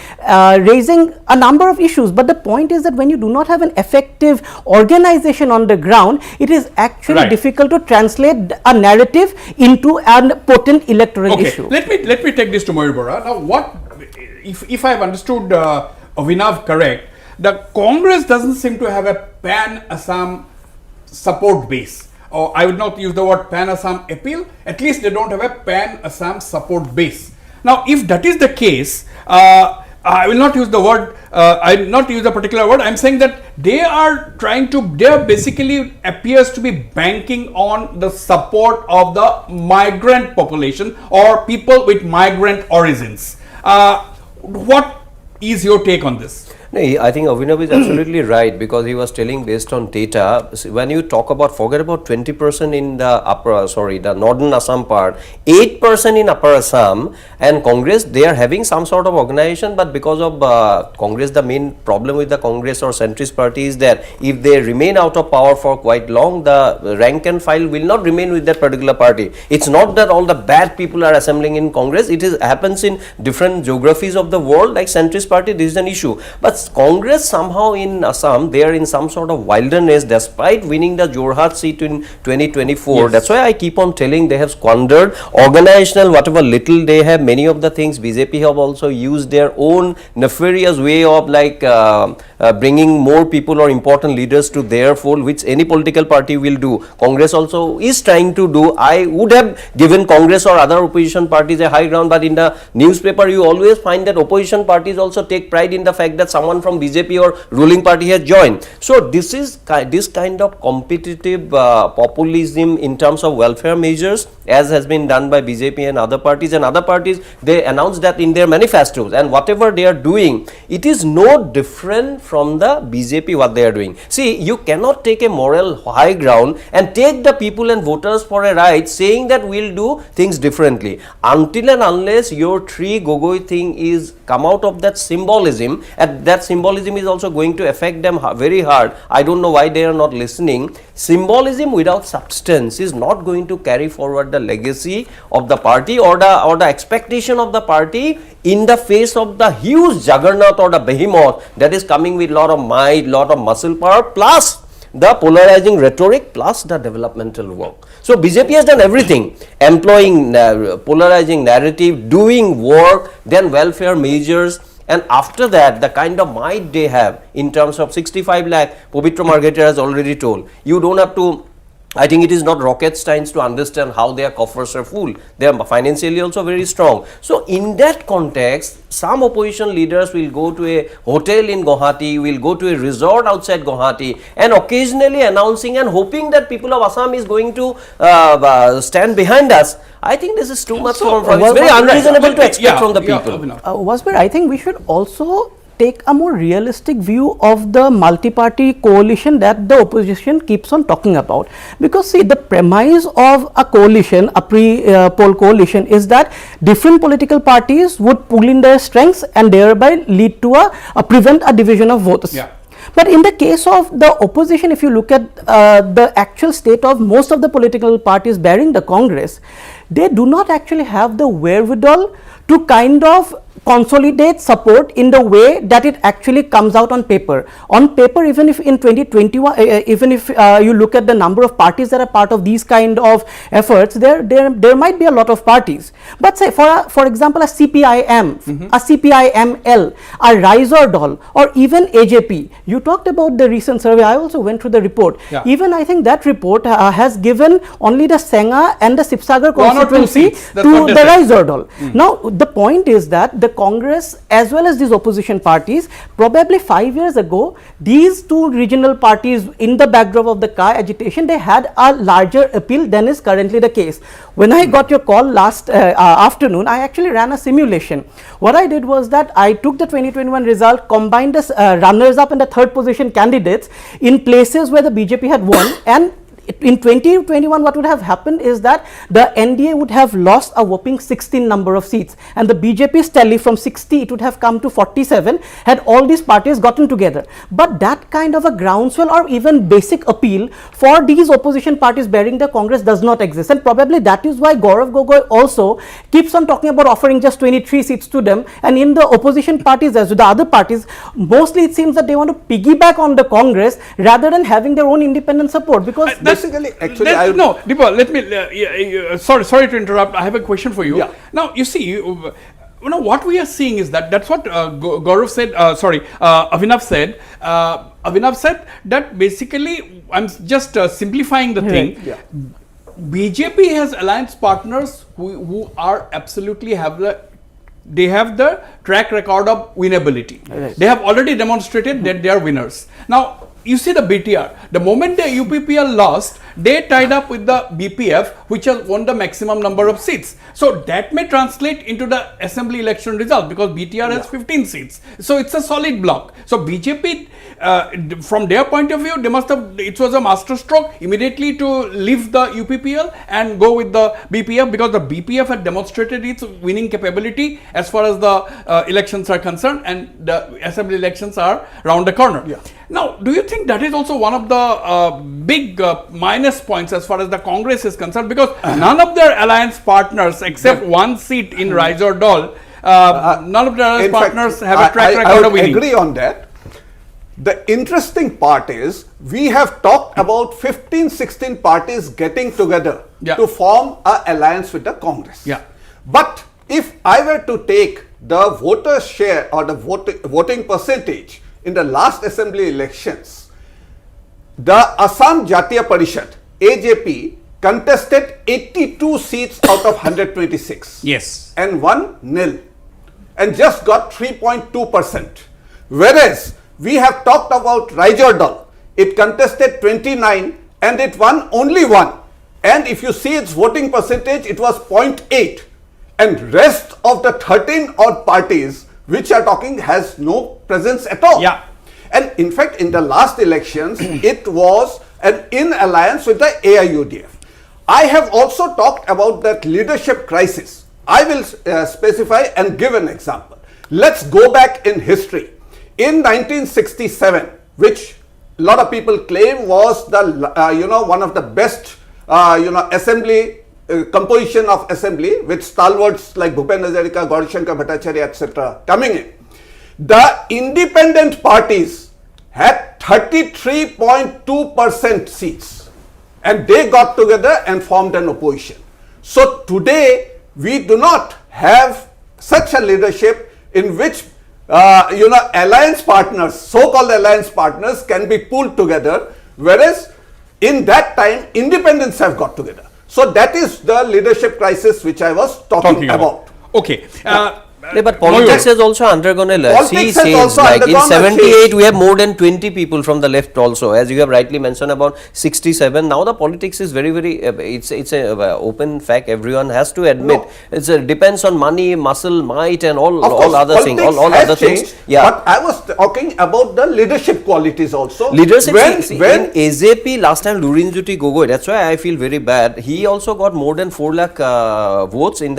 raising a number of issues, but the point is that when you do not have an effective organization on the ground, it is actually difficult to translate a narrative into a potent electoral issue. Let me take this to Mayur Bora. Now, what if I have understood Abhinav correct, the Congress doesn't seem to have a pan-Assam support base, or I would not use the word pan-Assam appeal. At least they don't have a pan-Assam support base. Now, if that is the case, I will not use the word, I will not use a particular word. I am saying that they are basically appears to be banking on the support of the migrant population or people with migrant origins. What is your take on this? No, I think Abhinav is absolutely right, because he was telling based on data. When you talk about, forget about 20% in the the northern Assam part, 8% in Upper Assam, and Congress, they are having some sort of organization, but because of Congress, the main problem with the Congress or centrist party is that if they remain out of power for quite long, the rank and file will not remain with that particular party. It's not that all the bad people are assembling in Congress, it happens in different geographies of the world, like centrist party, this is an issue. But Congress somehow in Assam, they are in some sort of wilderness despite winning the Jorhat seat in 2024. Yes. That's why I keep on telling they have squandered organizational, whatever little they have, many of the things. BJP have also used their own nefarious way of like bringing more people or important leaders to their fold, which any political party will do. Congress also is trying to do. I would have given Congress or other opposition parties a high ground, but in the newspaper you always find that opposition parties also take pride in the fact that someone someone from BJP or ruling party has joined. So this is this kind of competitive populism in terms of welfare measures, as has been done by BJP and other parties, they announced that in their manifestos, and whatever they are doing, it is no different from the BJP what they are doing. See, you cannot take a moral high ground and take the people and voters for a ride saying that we'll do things differently. Until and unless your three Gogoi thing is come out of that symbolism, and that symbolism is also going to affect them very hard. I don't know why they are not listening. Symbolism without substance is not going to carry forward the legacy of the party or the expectation of the party in the face of the huge juggernaut or the behemoth that is coming with lot of might, lot of muscle power, plus the polarizing rhetoric, plus the developmental work. So BJP has done everything, employing polarizing narrative, doing work, then welfare measures, and after that the kind of might they have in terms of 65 lakh, Pavitra Margherita has already told. You don't have to, I think it is not rocket science to understand how their coffers are full. They are financially also very strong. So in that context, some opposition leaders will go to a hotel in Guwahati, will go to a resort outside Guwahati, and occasionally announcing and hoping that people of Assam is going to stand behind us. I think this is too much from it's very unreasonable to expect from the people. Wasbir, I think we should also take a more realistic view of the multi-party coalition that the opposition keeps on talking about. Because see, the premise of a coalition, a pre-poll coalition, is that different political parties would pull in their strengths and thereby lead to prevent a division of votes. Yeah. But in the case of the opposition, if you look at the actual state of most of the political parties bearing the Congress, they do not actually have the wherewithal to kind of consolidate support in the way that it actually comes out on paper. On paper, even if in 2021, even if you look at the number of parties that are part of these kind of efforts, there might be a lot of parties. But say for example, a CPIM, a CPIML, a Rise or Dol, or even AJP. You talked about the recent survey. I also went through the report. Yeah. Even I think that report has given only the Senga and the Sipsagar constituency to the Rise or Dol. Now the point is that the Congress as well as these opposition parties, probably 5 years ago, these two regional parties in the backdrop of the Kai agitation, they had a larger appeal than is currently the case. When I got your call last afternoon, I actually ran a simulation. What I did was that I took the 2021 result, combined the runners up and the third position candidates in places where the BJP had won, and in 2021 what would have happened is that the NDA would have lost a whopping 16 number of seats, and the BJP's tally from 60 it would have come to 47 had all these parties gotten together. But that kind of a groundswell or even basic appeal for these opposition parties bearing the Congress does not exist, and probably that is why Gaurav Gogoi also keeps on talking about offering just 23 seats to them, and in the opposition parties as with the other parties, mostly it seems that they want to piggyback on the Congress rather than having their own independent support. Because Actually, no, Deepa, let me, sorry to interrupt. I have a question for you. Yeah. Now, you see, you know, what we are seeing is that's what Gaurav said, Avinav said. Avinav said that basically, I'm just simplifying the thing. Yeah. BJP has alliance partners who are absolutely they have the track record of winnability. Right. They have already demonstrated that they are winners. Now, you see the BTR, the moment the UPPL lost, they tied up with the BPF, which has won the maximum number of seats. So that may translate into the assembly election result, because BTR has 15 seats. So it's a solid block. So BJP, from their point of view, they must have, it was a master stroke immediately to leave the UPPL and go with the BPF, because the BPF had demonstrated its winning capability as far as the elections are concerned, and the assembly elections are round the corner. Yeah. Now, do you think that is also one of the big minus points as far as the Congress is concerned? Because none of their alliance partners, except one seat in Rise or Dol, none of their alliance partners have a track record of winning. I agree on that. The interesting part is, we have talked about 15-16 parties getting together to form an alliance with the Congress. Yeah. But if I were to take the voter share or the voting percentage in the last assembly elections, the Assam Jatiya Parishad, AJP, contested 82 seats out of 126. Yes. And won nil. And just got 3.2%. Whereas we have talked about Raijordal. It contested 29 and it won only 1. And if you see its voting percentage, it was 0.8. And rest of the 13 odd parties which are talking has no presence at all. Yeah. And in fact, in the last elections, it was in alliance with the AIUDF. I have also talked about that leadership crisis. I will specify and give an example. Let's go back in history. In 1967, which a lot of people claim was the one of the best assembly composition of assembly with stalwarts like Bhupen Hazarika, Gaurashankar Bhattacharya, etc. coming in. The independent parties had 33.2% seats and they got together and formed an opposition. So today we do not have such a leadership in which alliance partners, so-called alliance partners can be pulled together, whereas in that time independents have got together. So that is the leadership crisis which I was talking about. Okay. But politics has also undergone a sea change. Like in 78, we have more than 20 people from the left also, as you have rightly mentioned about 67. Now the politics is very, it's a open fact. Everyone has to admit. It depends on money, muscle, might, and all other things. All other things. Yeah. But I was talking about the leadership qualities also. Leadership. When AJP last time Lurinjyoti Gogoi, that's why I feel very bad. He also got more than 4 lakh votes in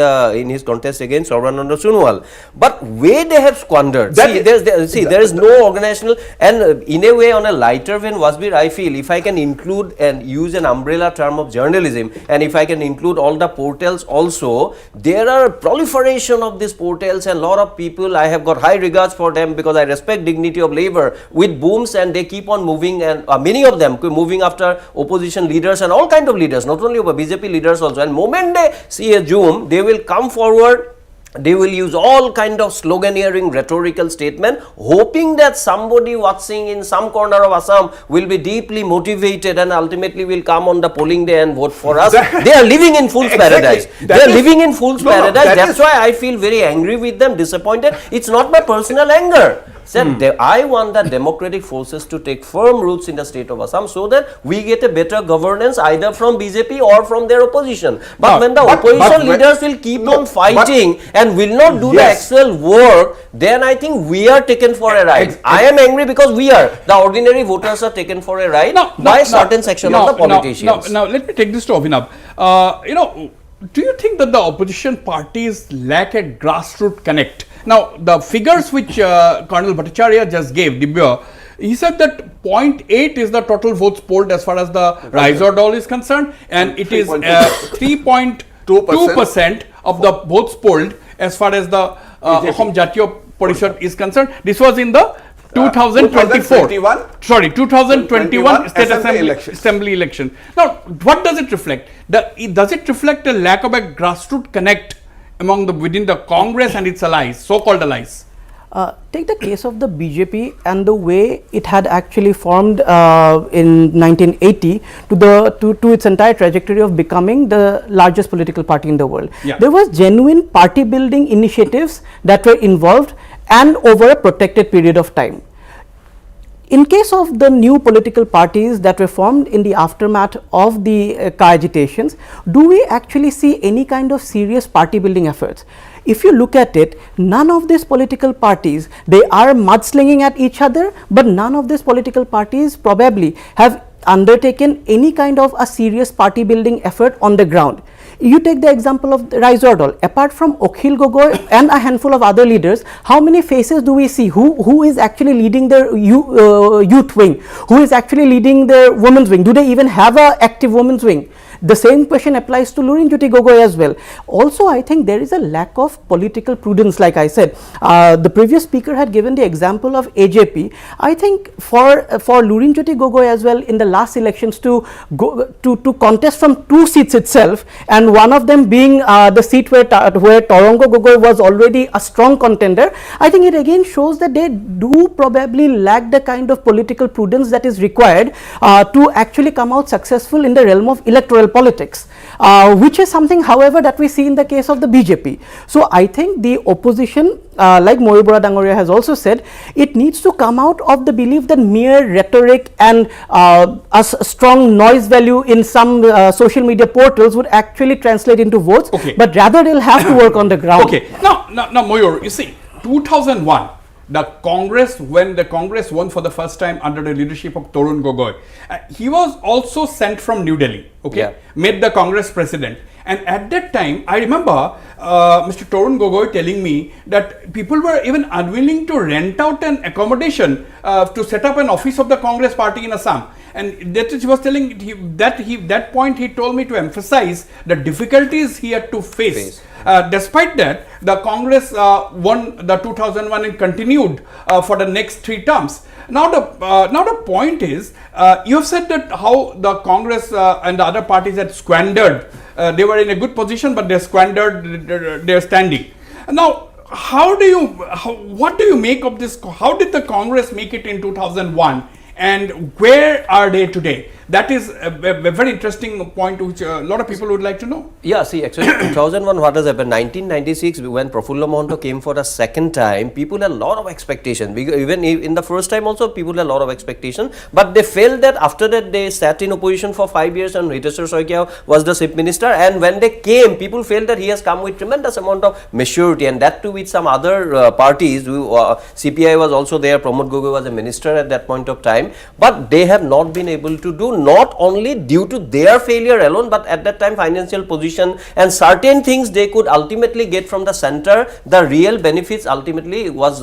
his contest against Sarbananda Sonowal. But where they have squandered, there is no organizational, and in a way on a lighter vein, Wasbir, I feel if I can include and use an umbrella term of journalism, and if I can include all the portals also, there are proliferation of these portals and lot of people, I have got high regards for them because I respect dignity of labor with booms, and they keep on moving, and many of them moving after opposition leaders and all kind of leaders, not only BJP leaders also, and moment they see a zoom, they will come forward. They will use all kind of sloganeering rhetorical statement, hoping that somebody watching in some corner of Assam will be deeply motivated and ultimately will come on the polling day and vote for us. They are living in fool's paradise. They are living in fool's paradise. That's why I feel very angry with them, disappointed. It's not my personal anger. I want the democratic forces to take firm roots in the state of Assam so that we get a better governance either from BJP or from their opposition. But when the opposition leaders will keep on fighting and will not do the actual work, then I think we are taken for a ride. I am angry because the ordinary voters are taken for a ride by certain section of the politicians. Now, let me take this to Abhinav. Do you think that the opposition parties lack a grassroots connect? Now, the figures which Colonel Bhattacharya just gave, Dibya, he said that 0.8 is the total votes polled as far as the Raijordal is concerned, and it is 3.2% of the votes polled as far as the Assam Jatiya Parishad is concerned. This was in the 2021 State Assembly election. Now, what does it reflect? Does it reflect a lack of a grassroots connect within the Congress and its allies, so-called allies? Take the case of the BJP and the way it had actually formed in 1980 to its entire trajectory of becoming the largest political party in the world. There was genuine party building initiatives that were involved and over a protected period of time. In case of the new political parties that were formed in the aftermath of the car agitations, do we actually see any kind of serious party building efforts? If you look at it, none of these political parties, they are mudslinging at each other, but none of these political parties probably have undertaken any kind of a serious party building effort on the ground. You take the example of Raijordal. Apart from Akhil Gogoi and a handful of other leaders, how many faces do we see? Who is actually leading their youth wing? Who is actually leading their women's wing? Do they even have an active women's wing? The same question applies to Lurinjyoti Gogoi as well. Also, I think there is a lack of political prudence, like I said. The previous speaker had given the example of AJP. I think for Lurinjyoti Gogoi as well in the last elections to contest from 2 seats itself, and one of them being the seat where Torongo Gogoi was already a strong contender, I think it again shows that they do probably lack the kind of political prudence that is required to actually come out successful in the realm of electoral politics, which is something, however, that we see in the case of the BJP. So I think the opposition, like Moyubora Dangoria has also said, it needs to come out of the belief that mere rhetoric and a strong noise value in some social media portals would actually translate into votes, but rather they'll have to work on the ground. Okay, now Moyur, you see, 2001, the Congress, when the Congress won for the first time under the leadership of Tarun Gogoi, he was also sent from New Delhi, made the Congress president. And at that time, I remember Mr. Tarun Gogoi telling me that people were even unwilling to rent out an accommodation to set up an office of the Congress party in Assam. And that he was telling that point he told me to emphasize the difficulties he had to face. Despite that, the Congress won the 2001 and continued for the next 3 terms. Now the point is, you have said that how the Congress and the other parties had squandered. They were in a good position, but they squandered their standing. Now, what do you make of this? How did the Congress make it in 2001? And where are they today? That is a very interesting point which a lot of people would like to know. Yeah, see, actually 2001, what has happened? 1996, when Prafulla Mohanto came for the second time, people had a lot of expectation. Even in the first time also, people had a lot of expectation. But they felt that after that, they sat in opposition for 5 years and Hiteshwar Soikia was the chief minister. And when they came, people felt that he has come with tremendous amount of maturity, and that too with some other parties. CPI was also there, Pramod Gogoi was a minister at that point of time. But they have not been able to do, not only due to their failure alone, but at that time financial position and certain things they could ultimately get from the center. The real benefits ultimately was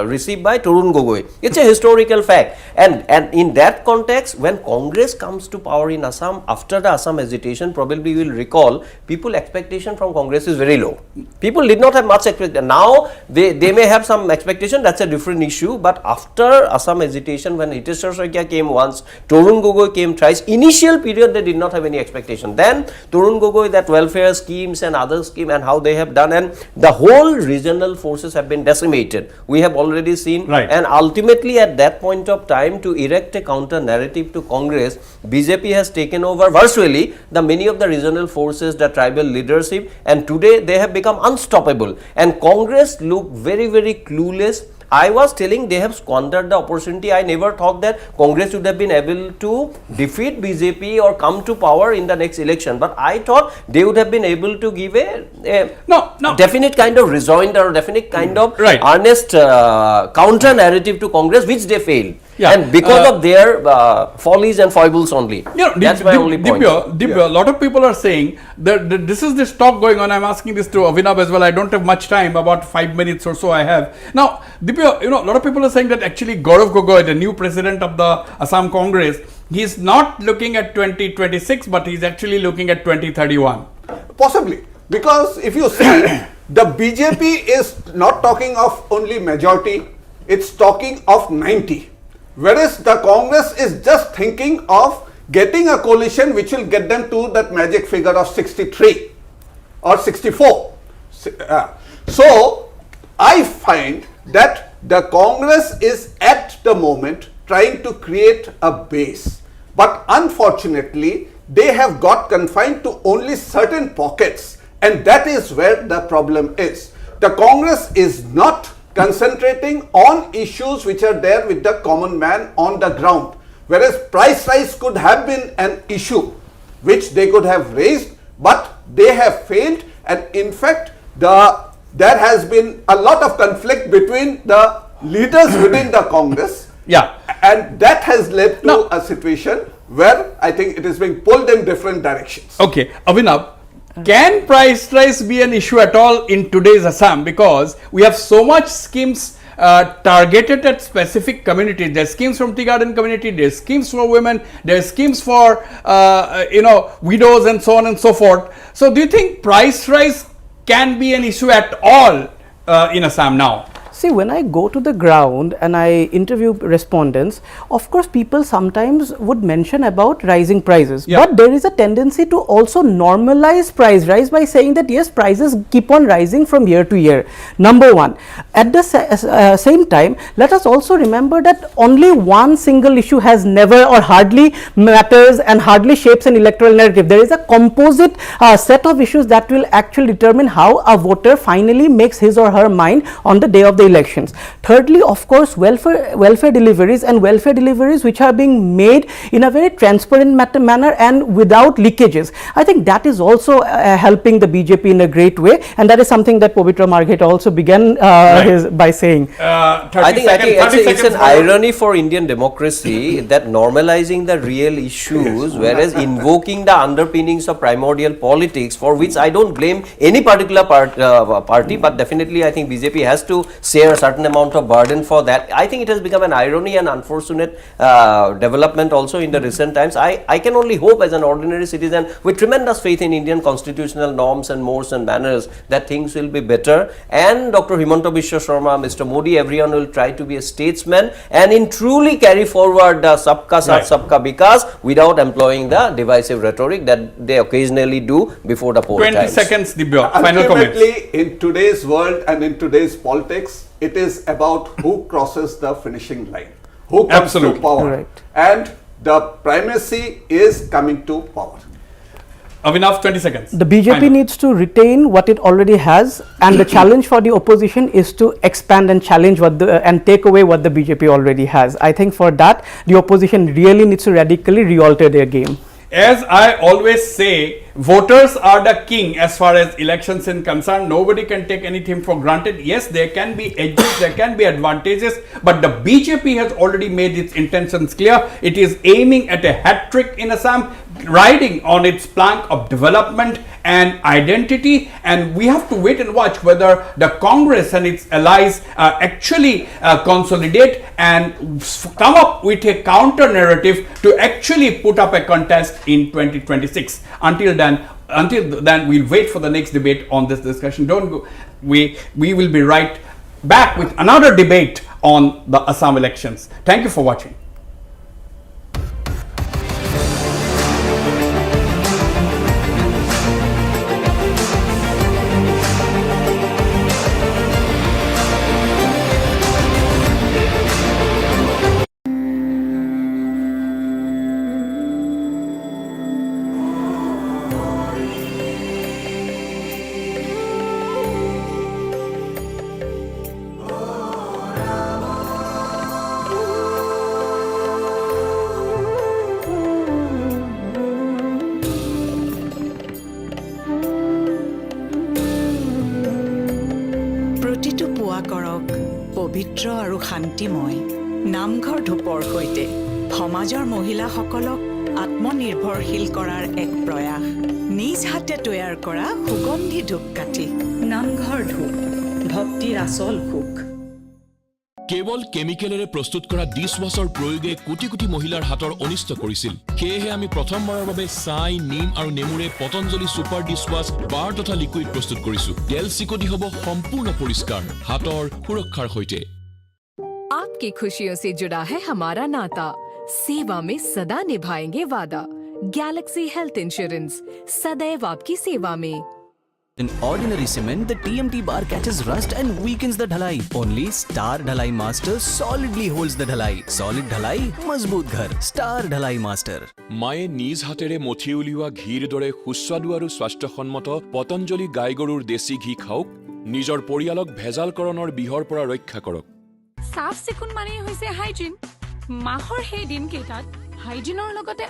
received by Tarun Gogoi. It's a historical fact. And in that context, when Congress comes to power in Assam, after the Assam agitation, probably you will recall, people expectation from Congress is very low. People did not have much expectation. Now, they may have some expectation, that's a different issue. But after Assam agitation, when Hiteshwar Soikia came once, Tarun Gogoi came twice. Initial period, they did not have any expectation. Then, Tarun Gogoi, that welfare schemes and other scheme and how they have done, and the whole regional forces have been decimated. We have already seen. Right. And ultimately, at that point of time, to erect a counter narrative to Congress, BJP has taken over virtually the many of the regional forces, the tribal leadership, and today they have become unstoppable. And Congress look very, very clueless. I was telling they have squandered the opportunity. I never thought that Congress would have been able to defeat BJP or come to power in the next election. But I thought they would have been able to give a definite kind of rejoinder or definite kind of earnest counter narrative to Congress, which they failed. Yeah. And because of their follies and foibles only. That's my only point. Dibya, a lot of people are saying that this is this talk going on. I'm asking this to Avinav as well. I don't have much time, about 5 minutes or so I have. Now, Dibya, a lot of people are saying that actually Gaurav Gogoi, the new president of the Assam Congress, he's not looking at 2026, but he's actually looking at 2031. Possibly. Because if you see, the BJP is not talking of only majority, it's talking of 90. Whereas the Congress is just thinking of getting a coalition which will get them to that magic figure of 63 or 64. So, I find that the Congress is at the moment trying to create a base. But unfortunately, they have got confined to only certain pockets, and that is where the problem is. The Congress is not concentrating on issues which are there with the common man on the ground. Whereas price rise could have been an issue which they could have raised, but they have failed, and in fact there has been a lot of conflict between the leaders within the Congress. Yeah. And that has led to a situation where I think it is being pulled in different directions. Okay, Avinav, can price rise be an issue at all in today's Assam? Because we have so much schemes targeted at specific communities. There are schemes from tea garden community, there are schemes for women, there are schemes for widows and so on and so forth. So do you think price rise can be an issue at all in Assam now? See, when I go to the ground and I interview respondents, of course, people sometimes would mention about rising prices. Yeah. But there is a tendency to also normalize price rise by saying that yes, prices keep on rising from year to year. Number one. At the same time, let us also remember that only one single issue has never or hardly matters and hardly shapes an electoral narrative. There is a composite set of issues that will actually determine how a voter finally makes his or her mind on the day of the elections. Thirdly, of course, welfare deliveries which are being made in a very transparent manner and without leakages. I think that is also helping the BJP in a great way, and that is something that Pabitra Margherita also began by saying. I think it's an irony for Indian democracy that normalizing the real issues, whereas invoking the underpinnings of primordial politics, for which I don't blame any particular party, but definitely I think BJP has to share a certain amount of burden for that. I think it has become an irony and unfortunate development also in the recent times. I can only hope as an ordinary citizen with tremendous faith in Indian constitutional norms and mores and manners that things will be better, and Dr. Himanta Biswa Sharma, Mr. Modi, everyone will try to be a statesman and in truly carry forward sabka saath sabka vikas without employing the divisive rhetoric that they occasionally do before the poll 20 times. seconds, Dibya. Final comments. Ultimately, in today's world and in today's politics, it is about who crosses the finishing line, who comes to power. Right. And the primacy is coming to power. Avinav, 20 seconds. The BJP needs to retain what it already has, and the challenge for the opposition is to expand and challenge and take away what the BJP already has. I think for that, the opposition really needs to radically re-alter their game. As I always say, voters are the king as far as elections is concerned. Nobody can take anything for granted. Yes, there can be edges, there can be advantages, but the BJP has already made its intentions clear. It is aiming at a hat-trick in Assam, riding on its plank of development and identity, and we have to wait and watch whether the Congress and its allies actually consolidate and come up with a counter narrative to actually put up a contest in 2026. Until then, we'll wait for the next debate on this discussion. Don't go. We will be right back with another debate on the Assam elections. Thank you for watching. প্ৰতিটো পুৱা কৰক পবিত্ৰ আৰু শান্তিময় নামঘৰ ধূপৰ সৈতে সমাজৰ মহিলাসকলক আত্মনিৰ্ভৰশীল কৰাৰ এক প্ৰয়াস নিজ হাতে তৈয়াৰ কৰা সুগন্ধি ধূপকাঠি নামঘৰ ধূপ ভক্তিৰ আচল সুখ কেৱল কেমিকেলেৰে প্ৰস্তুত কৰা ডিছৱাছৰ প্ৰয়োগে কোটি কোটি মহিলাৰ হাতৰ অনিষ্ট কৰিছিল। সেয়েহে আমি প্ৰথমবাৰৰ বাবে ছাই, নিম আৰু নেমুৰে পতঞ্জলি ছুপাৰ ডিছৱাছ বাৰ তথা লিকুইড প্ৰস্তুত কৰিছো। তেল চিকটি হ'ব সম্পূৰ্ণ পৰিষ্কাৰ হাতৰ সুৰক্ষাৰ সৈতে। आपकी खुशियों से जुड़ा है हमारा नाता, सेवा में सदा निभाएंगे वादा। गैलेक्सी हेल्थ इंश्योरेंस, सदैव आपकी सेवा में। In ordinary cement, the TMT bar catches rust and weakens the dhalai. Only Star Dhalai Master solidly holds the dhalai. Solid dhalai, mazboot ghar. Star Dhalai Master. মায়ে নিজ হাতেৰে মঠি উলিওৱা ঘিৰ দৰে সুস্বাদু আৰু স্বাস্থ্যসন্মত পতঞ্জলি গাই গৰুৰ দেশী ঘি খাওক। নিজৰ পৰিয়ালক ভেজালকৰণৰ বিহৰ পৰা ৰক্ষা কৰক। সাফ চিকুণ মানে হৈছে হাইজিন। মাহৰ সেই দিনকেইটাত হাইজিনৰ লগতে